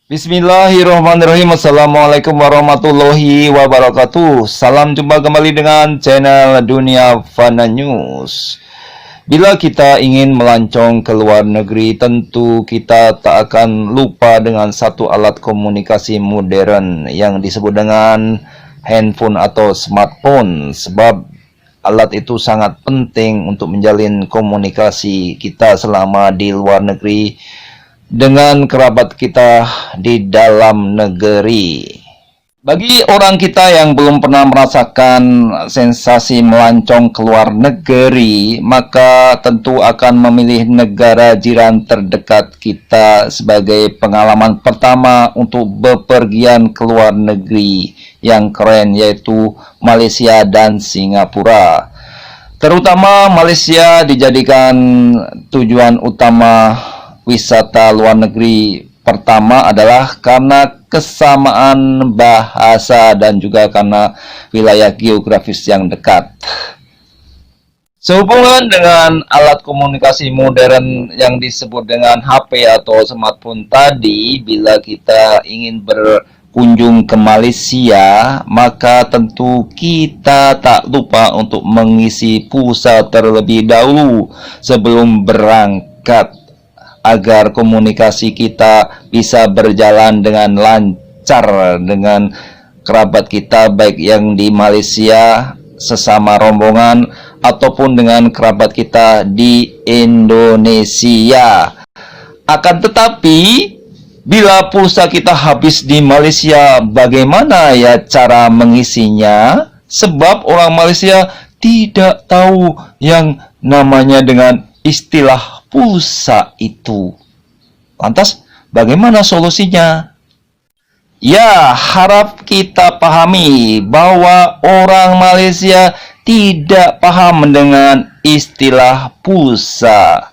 Bismillahirrahmanirrahim. Assalamualaikum warahmatullahi wabarakatuh. Salam jumpa kembali dengan channel Dunia Fana News. Bila kita ingin melancong ke luar negeri, tentu kita tak akan lupa dengan satu alat komunikasi modern yang disebut dengan handphone atau smartphone. Sebab alat itu sangat penting untuk menjalin komunikasi kita selama di luar negeri dengan kerabat kita di dalam negeri. Bagi orang kita yang belum pernah merasakan sensasi melancong ke luar negeri, maka tentu akan memilih negara jiran terdekat kita sebagai pengalaman pertama untuk bepergian ke luar negeri yang keren, yaitu Malaysia dan Singapura. Terutama Malaysia dijadikan tujuan utama wisata luar negeri pertama adalah karena kesamaan bahasa dan juga karena wilayah geografis yang dekat. Sehubungan dengan alat komunikasi modern yang disebut dengan HP atau smartphone tadi, bila kita ingin berkunjung ke Malaysia, maka tentu kita tak lupa untuk mengisi pulsa terlebih dahulu sebelum berangkat, agar komunikasi kita bisa berjalan dengan lancar dengan kerabat kita, baik yang di Malaysia sesama rombongan ataupun dengan kerabat kita di Indonesia. Akan tetapi, bila pulsa kita habis di Malaysia, bagaimana ya cara mengisinya? Sebab orang Malaysia tidak tahu yang namanya dengan istilah pulsa itu. Lantas, bagaimana solusinya? Ya, harap kita pahami bahwa orang Malaysia tidak paham dengan istilah pulsa.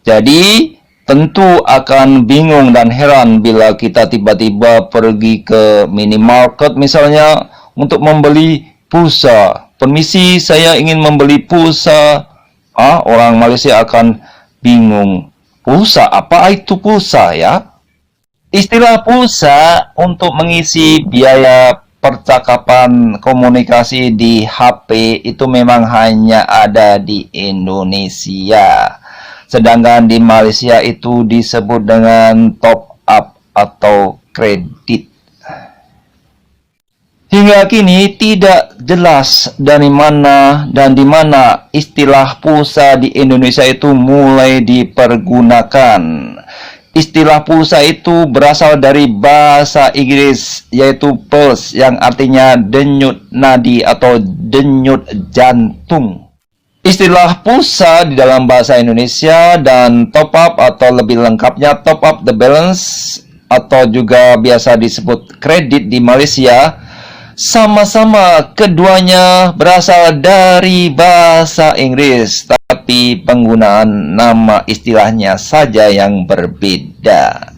Jadi, tentu akan bingung dan heran bila kita tiba-tiba pergi ke minimarket misalnya untuk membeli pulsa. Permisi, saya ingin membeli pulsa. Orang Malaysia akan bingung. Pulsa? Apa itu pulsa ya? Istilah pulsa untuk mengisi biaya percakapan komunikasi di HP itu memang hanya ada di Indonesia. Sedangkan di Malaysia itu disebut dengan top up atau kredit. Hingga kini tidak jelas dari mana dan di mana istilah pulsa di Indonesia itu mulai dipergunakan. Istilah pulsa itu berasal dari bahasa Inggris, yaitu pulse, yang artinya denyut nadi atau denyut jantung. Istilah pulsa di dalam bahasa Indonesia dan top up atau lebih lengkapnya top up the balance atau juga biasa disebut kredit di Malaysia, sama-sama keduanya berasal dari bahasa Inggris, tapi penggunaan nama istilahnya saja yang berbeda.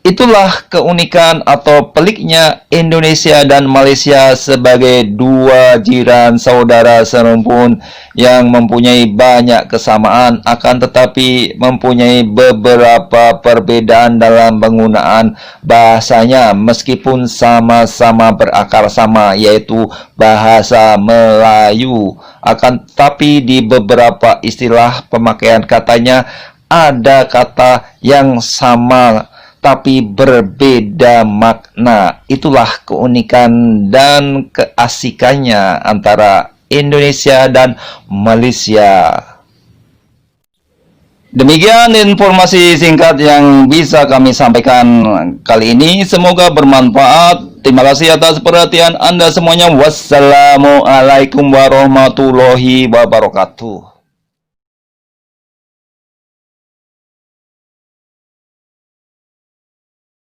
Itulah keunikan atau peliknya Indonesia dan Malaysia sebagai dua jiran saudara serumpun yang mempunyai banyak kesamaan, akan tetapi mempunyai beberapa perbedaan dalam penggunaan bahasanya, meskipun sama-sama berakar sama, yaitu bahasa Melayu. Akan tetapi di beberapa istilah pemakaian katanya ada kata yang sama tapi berbeda makna. Itulah keunikan dan keasikannya antara Indonesia dan Malaysia. Demikian informasi singkat yang bisa kami sampaikan kali ini. Semoga bermanfaat. Terima kasih atas perhatian Anda semuanya. Wassalamualaikum warahmatullahi wabarakatuh.